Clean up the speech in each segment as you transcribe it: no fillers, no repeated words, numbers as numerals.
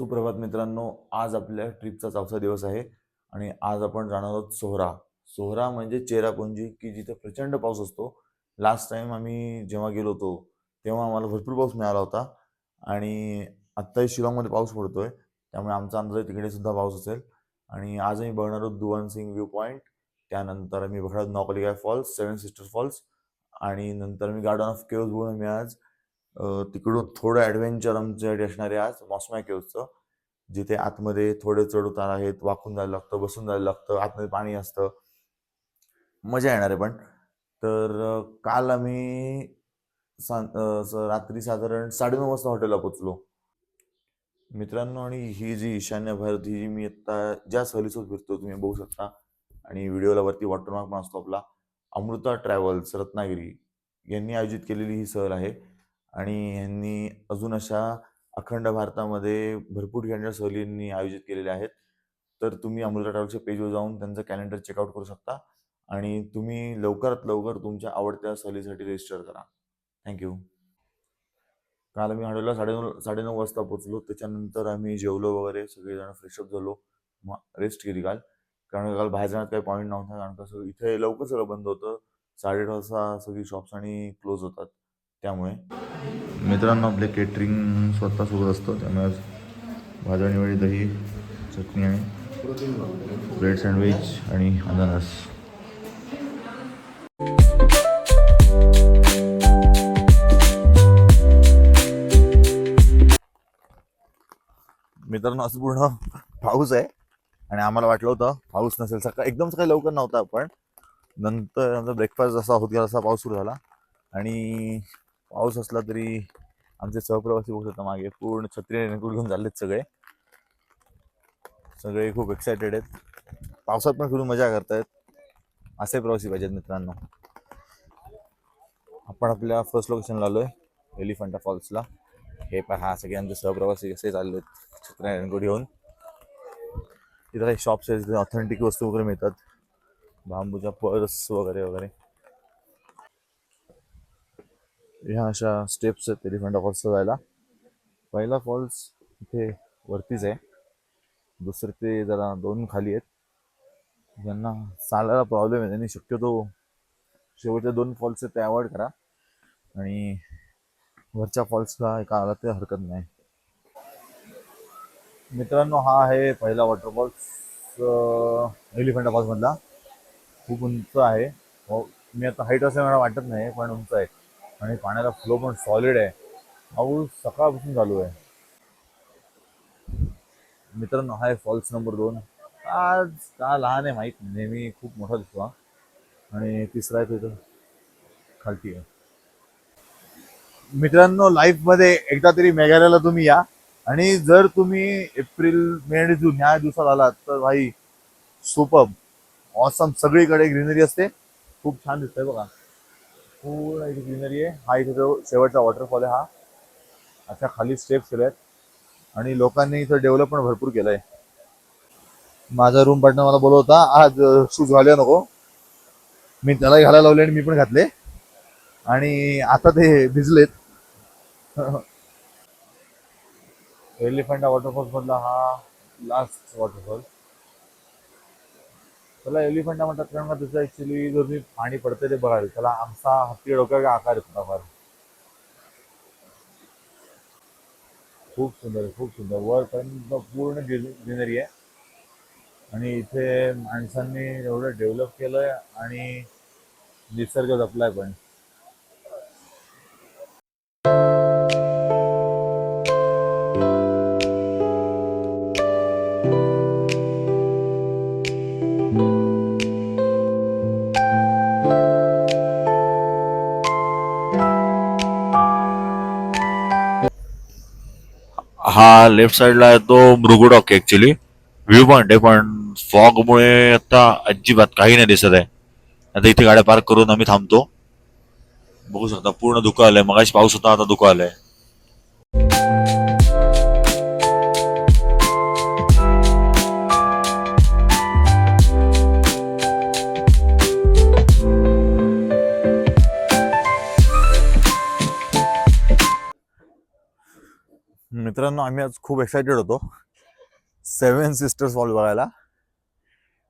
सुप्रभात मित्रांनो, आज आपल्या ट्रिपचा चौथा दिवस आहे आणि आज आपण जाणार आहोत सोहरा. सोहरा म्हणजे चेरापुंजी की जिथे प्रचंड पाऊस असतो. लास्ट टाइम आम्ही जेव्हा गेलो होतो तेव्हा आम्हाला भरपूर पाऊस मिळाला होता आणि आत्ताही शिलाँगमध्ये पाऊस पडतोय, त्यामुळे आमचा अंदाज आहे तिकडे सुद्धा पाऊस असेल. आणि आज आम्ही बघणार आहोत दुआन सिंग व्ह्यू पॉईंट, त्यानंतर आम्ही बघणार आहोत नौकलिका फॉल्स, सेवन सिस्टर फॉल्स आणि नंतर आम्ही गार्डन ऑफ केव्ज बघून आम्ही आज तिकडून थोडं ॲडव्हेंचर आमच्यासाठी असणार आहे आज मॉस्मा केव्जचं, जिथे आतमध्ये थोडे चढ उतार आहेत, वाकून जायला लागतं, बसून जायला लागतं, आतमध्ये पाणी असतं, मजा येणार आहे. पण तर काल आम्ही रात्री साधारण 9:30 वाजता हॉटेलला पोचलो मित्रांनो. आणि ही जी ईशान्य भारत ही जी मी आत्ता ज्या सहलीसोबत फिरतो तुम्ही बघू शकता आणि व्हिडिओला वरती वॉटरमार्क पण असतो आपला, अमृता ट्रॅव्हल्स रत्नागिरी यांनी आयोजित केलेली ही सहल आहे. आणि यांनी अजून अशा अखंड भारतामध्ये भरपूर ठिकाणच्या सहलींनी आयोजित केलेल्या आहेत. तर तुम्ही अमृता ट्रॅव्हल्सच्या पेजवर जाऊन त्यांचं कॅलेंडर चेकआउट करू शकता आणि तुम्ही लवकरात लवकर तुमच्या आवडत्या सहलीसाठी रजिस्टर करा. थँक्यू. काल आम्ही हॉटेलला 9:30 वाजता पोचलो. त्याच्यानंतर आम्ही जेवलो वगैरे, सगळेजण फ्रेशअप झालो, मग रेस्ट केली काल. कारण काल बाहेर जाण्यात काही पॉईंट नव्हता, कारण कसं इथे लवकर सगळं बंद होतं. 8:30 वाजता सगळी शॉप्स आणि क्लोज होतात. त्यामुळे मित्रांनो आपले केटरिंग स्वतः सोबत असतं, त्यामुळे भाज्या निवडी, दही, चटणी आणि ब्रेड सँडविच आणि अननस. मित्रांनो असं पूर्ण पाऊस आहे आणि आम्हाला वाटलं होतं पाऊस नसेल. एकदम सकाळी लवकर नव्हता, पण नंतर आमचा ब्रेकफास्ट जसा होत गेला तसा पाऊस सुरू झाला. आणि पाऊस असला तरी आमचे सहप्रवासी बघू शकता मागे पूर्ण छत्री रेनकोट घेऊन चाललेत. सगळे सगळे खूप एक्सायटेड आहेत, पावसात पण फिरून मजा करतायत. असे प्रवासी पाहिजेत मित्रांनो. आपण आपल्या फर्स्ट लोकेशनला आलोय, एलिफंटा फॉल्सला. हे पहा सगळे आमचे सहप्रवासी कसे चाललेत छत्री रेनकोट घेऊन. तिथं काही शॉप्स आहेत, तिथे ऑथेंटिक वस्तू वगैरे मिळतात, बांबूच्या पर्स वगैरे वगैरे. ह्या अशा स्टेप्स आहेत एलिफंटा फॉल्सला जायला. पहिला फॉल्स इथे वरतीच आहे, दुसरे ते जरा 2 खाली आहेत. ज्यांना चालायला प्रॉब्लेम आहे त्यांनी शक्यतो शेवटच्या 2 फॉल्स आहेत ते अवॉइड करा आणि वरच्या फॉल्सला एका आला ते हरकत नाही. मित्रांनो हा आहे पहिला वॉटरफॉल्स एलिफंटा फॉल्स मधला. खूप उंच आहे. हो, मी आता हाईट असं मला वाटत नाही, पण उंच आहे आणि पाण्याचा फ्लो पण सॉलिड आहे. पाऊस सकाळपासून चालू आहे. मित्रांनो हा आहे फॉल्स नंबर 2. आज का लहान आहे माहीत नाही, नेहमी खूप मोठा दिसतो. आणि तिसरा आहे तिथं खालती आहे. मित्रांनो लाईफमध्ये एकदा तरी मेघालयाला तुम्ही या, आणि जर तुम्ही एप्रिल, मे आणि जून ह्या दिवसात आलात तर भाई सुपर्ब, ऑसम. सगळीकडे ग्रीनरी असते, खूप छान दिसतंय बघा. पूर्ण इथे ग्रीनरी आहे. हा इथे जो शेवटचा वॉटरफॉल आहे, हा अशा खाली स्टेप्स केल्या आहेत आणि लोकांनी इथं डेव्हलपमेंट भरपूर केलंय. माझा रूम पार्टनर मला बोलवता आज शूज घालूया नको, मी त्याला घालायला लावले आणि मी पण घातले आणि आता ते भिजलेत. एलिफंटा वॉटरफॉल्स मधला हा लास्ट वॉटरफॉल. त्याला एलिफंटा म्हणतात कारण का त्याचं ऍक्च्युली जर मी पाणी पडते ते बघाल, त्याला आमचा हत्ती डोक्याचा आकार येतो फार. खूप सुंदर आहे, खूप सुंदर. वरपर्यंत पूर्ण ग्रीनरी आहे आणि इथे माणसांनी एवढं डेव्हलप केलंय आणि निसर्ग जपलाय पण. हा लेफ्ट साइडला आहे तो मृगुडॉक ऍक्च्युली व्ह्यू पॉइंट आहे, पण फॉगमुळे आता अजिबात काही नाही दिसत आहे. आता इथे गाड्या पार्क करून आम्ही थांबतो. बघू शकता पूर्ण धुकं आलंय, मगाशी पाऊस होता आता धुकं आलंय. मित्रांनो, आम्ही आज खूप एक्सायटेड होतो सेवन सिस्टर्स फॉल बघायला.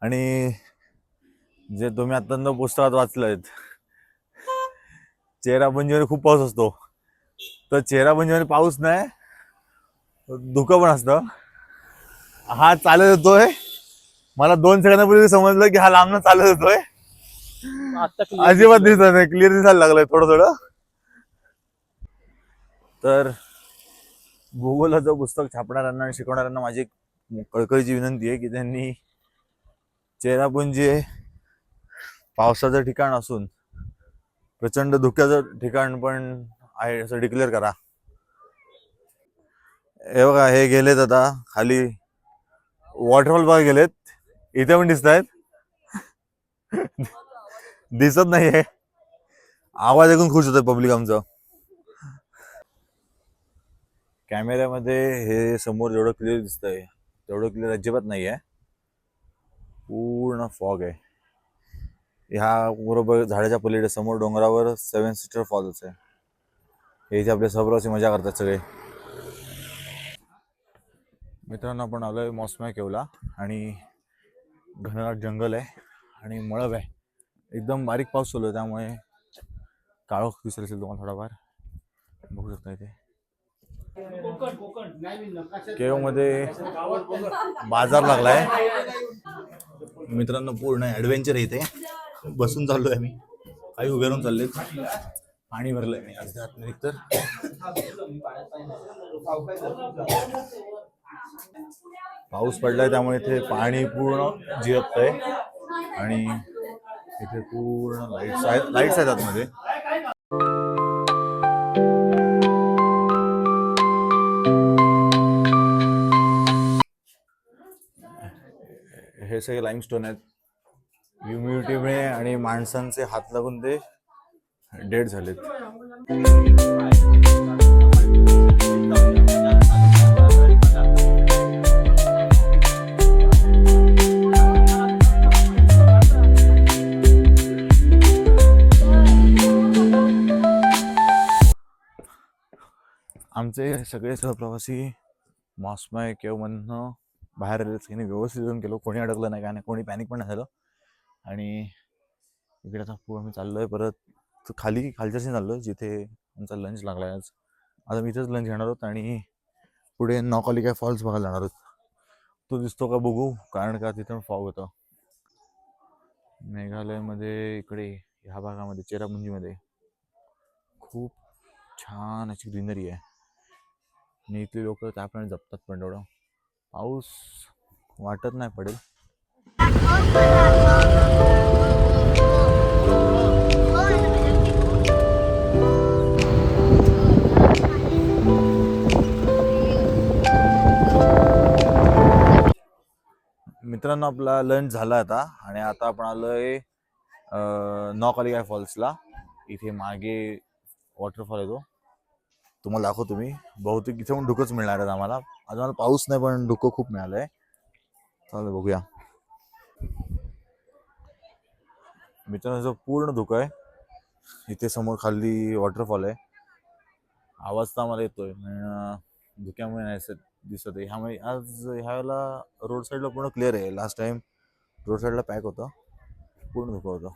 आणि जे तुम्ही आता पुस्तकात वाचलंय, चेरापुंजीमध्ये खूप पाऊस असतो. तर चेरापुंजीमध्ये पाऊस नाही, धुकं पण असतं. हा चालत येतोय. मला 2 सेकंदापूर्वी समजलं की हा लांबनं चालत येतोय. अजिबात दिसत नाही, क्लिअर दिसायला लागलंय थोडं थोडं. तर भूगोलाचं पुस्तक छापणाऱ्यांना आणि शिकवणाऱ्यांना माझी एक कळकळीची विनंती आहे की त्यांनी चेरापुंजी हे पावसाचं ठिकाण असून प्रचंड धुक्याचं ठिकाण पण आहे असं डिक्लेअर करा. हे बघा, हे गेलेत आता खाली वॉटरफॉल बघा गेलेत. इथे पण दिसत आहेत. दिसत नाहीये. आवाज ऐकून खुश होतंय पब्लिक आमचं. कॅमेऱ्यामध्ये हे समोर जेवढं क्लिअर दिसतंय तेवढं क्लिअर अजिबात नाहीये. पूर्ण फॉग आहे. ह्या बरोबर झाडाच्या पलीकडे समोर डोंगरावर सेवन सिस्टर फॉल्स आहे. हे जे आपले सहप्रवासी मजा करतात सगळे. मित्रांनो, आपण आलोय मॉस्मॅ केवला आणि घनदाट जंगल आहे आणि मळब आहे. एकदम बारीक पाऊस चालू आहे त्यामुळे काळोख दिसत असेल तुम्हाला थोडाफार. बघू शकता इथे केव मध्ये बाजार लागलाय. मित्रांनो, पूर्ण ऍडव्हेंचर इथे बसून चाललोय आम्ही. काही उभे राहून चाललेत. पाणी भरलंय मी अर्ध्या आतमध्ये तर. पाऊस पडलाय त्यामुळे इथे पाणी पूर्ण जिरपतंय आणि इथे पूर्ण लाईट्स आहेत आतमध्ये. हे सगळे लाईमस्टोन आहेत. ह्युमिडिटीमुळे आणि माणसांचे हात लागून ते डेड झालेत. आमचे सगळे सहप्रवासी मॉस्मॅ केवमधनं बाहेर आले. त्यांनी व्यवस्थित येऊन केलं. कोणी अडकलं नाही, काय नाही, कोणी पॅनिक पण नाही झालं. आणि इकडे आता आम्ही चाललोय परत खालच्या सीन चाललोय जिथे आमचा लंच लागलाय. आज आम्ही इथेच लंच घेणार आहोत आणि पुढे नॉकालिका फॉल्स बघायला जाणार आहोत. तो दिसतो का बघू, कारण का तिथं फॉग होतं. मेघालयमध्ये इकडे ह्या भागामध्ये चेरापुंजीमध्ये खूप छान अशी ग्रीनरी आहे आणि इथली लोक त्याप्रमाणे जपतात पण. तेवढं पाऊस वाटत नाही पडेल. मित्रांनो, आपला लंच झाला आता आणि आता आपण आलोय नॉकालिका फॉल्सला. इथे मागे वॉटरफॉल आहे, तो तुम्हाला दाखवतो मी. बहुतेक इथे पण धुकंच मिळणार आहे आम्हाला. आज पाऊस नाही पण धुकं खूप मिळालंय. चालेल, बघूया. मित्रांनो, पूर्ण धुकं आहे. इथे समोर खाली वॉटरफॉल आहे. आवाज तर आम्हाला येतोय, धुक्यामुळे नाही दिसत आहे. ह्यामुळे आज ह्यावेळेला रोड साईडला पूर्ण क्लिअर आहे. लास्ट टाइम रोड साईडला पॅक होतं, पूर्ण धुकं होतं.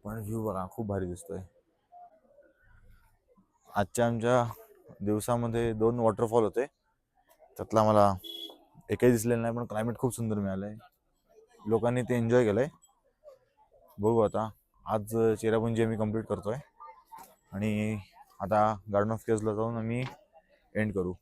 पण व्ह्यू बघा, खूप भारी दिसतोय. आजच्या आमच्या दिवसामध्ये 2 वॉटरफॉल होते. त्यातला मला एकही दिसलेलं नाही, पण क्लायमेट खूप सुंदर मिळालंय. लोकांनी ते एन्जॉय केलंय. बघू आता. आज चेरापुंजी आम्ही कंप्लीट करतोय आणि आता गार्डन ऑफ केव्जला जाऊन आम्ही एंड करू.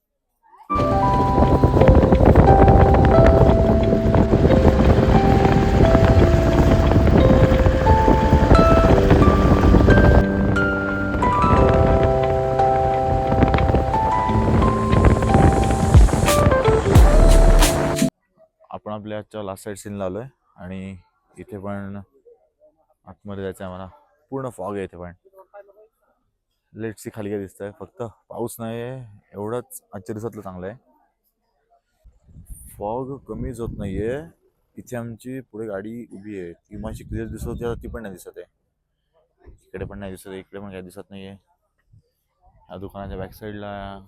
आपण आपल्या आजच्या लास्ट साईड सीनला आलोय आणि इथे पण आतमध्ये जायचं आहे आम्हाला. पूर्ण फॉग आहे इथे पण. लेट्स खाली काय दिसतंय. फक्त पाऊस नाही आहे, एवढंच आजच्या दिवसातलं चांगलं आहे. फॉग कमीच होत नाहीये. इथे आमची पुढे गाडी उभी आहे, ती माझी क्लिअर दिसत होती, ती पण नाही दिसत आहे. इकडे पण नाही दिसत आहे, इकडे पण काही दिसत नाहीये. या दुकानाच्या बॅक साईडला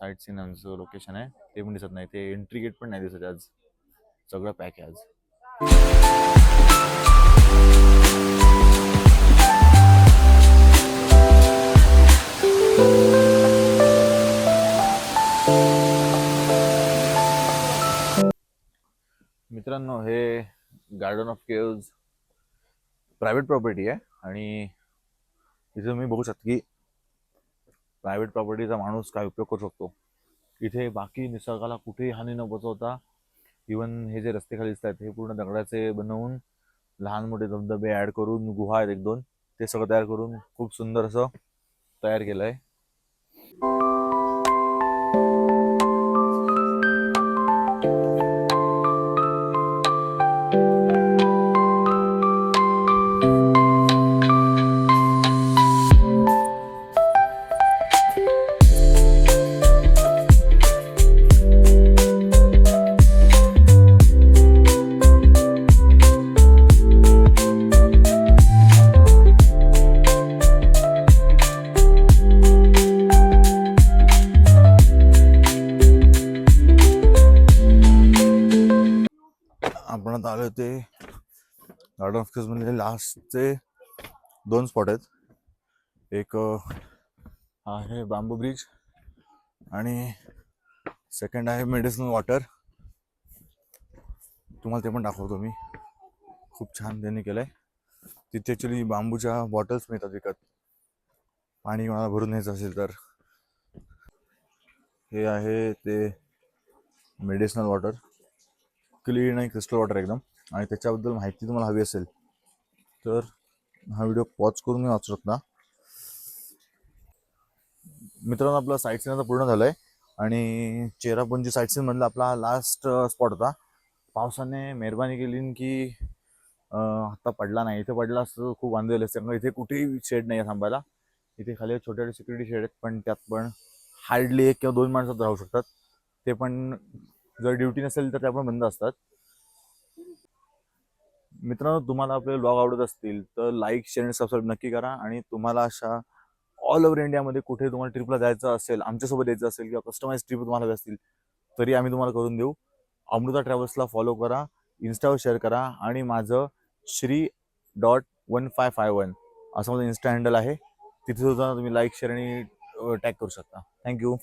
साईट सीनचं लोकेशन आहे ते पण दिसत नाही, ते एंट्री गेट पण नाही दिसत आज, सगळं पॅक आहे आज. मित्रांनो, हे garden of caves private property आहे आणि इथे तुम्ही बघू शकता की प्रायव्हेट प्रॉपर्टीचा माणूस काय उपयोग करू शकतो. इथे बाकी निसर्गाला कुठेही हानी न पोचवता इवन हे जे रस्ते खाली दिसतात हे पूर्ण दगडाचे बनवून लहान मोठे धबधबे ऍड करून गुहा आहेत एक दोन, ते सगळं तयार करून खूप सुंदर असं तयार केलं आहे. आपण आता आलो ते गार्डन ऑफ केव्ज मधले लास्टचे 2 स्पॉट आहेत. एक आहे बांबू ब्रिज आणि सेकंड आहे मेडिसिनल वॉटर. तुम्हाला ते पण दाखवतो मी, खूप छान त्यांनी केलंय. तिथे ॲक्च्युली बांबूच्या बॉटल्स मिळतात विकत, पाणी कोणाला भरून न्यायचं असेल तर. हे आहे ते मेडिसिनल वॉटर, क्लीन आणि क्रिस्टल वॉटर एकदम. आणि त्याच्याबद्दल माहिती तुम्हाला हवी असेल तर हा व्हिडिओ पॉज करून वाचू शकता. मित्रांनो, आपला साईट सीन आता पूर्ण झालं आहे आणि चेरापुंजी साईट सीन मधला आपला लास्ट स्पॉट होता. पावसाने मेहरबानी केली की आता पडला नाही. इथे पडला असतं खूप बांधलेलं असतं, त्यामुळे इथे कुठेही शेड नाही आहे थांबायला. इथे खाली छोटे छोटे सिक्युरिटी शेड आहेत, पण त्यात पण हार्डली 1 किंवा 2 माणसं राहू शकतात. ते पण जर ड्युटी नसेल तर त्या पण बंद असतात. मित्रांनो, तुम्हाला आपले ब्लॉग आवडत असतील तर लाईक, शेअर आणि सबस्क्राईब नक्की करा. आणि तुम्हाला अशा ऑल ओव्हर इंडियामध्ये कुठे तुम्हाला ट्रिपला जायचं असेल, आमच्यासोबत यायचं असेल किंवा कस्टमाइज ट्रिप तुम्हाला हवी असतील तरी आम्ही तुम्हाला करून देऊ. अमृता ट्रॅव्हल्सला फॉलो करा, इन्स्टावर शेअर करा आणि माझं श्री.1551 असं माझं इन्स्टा हँडल आहे, तिथे सुद्धा तुम्ही लाईक, शेअर आणि टॅग करू शकता. थँक्यू.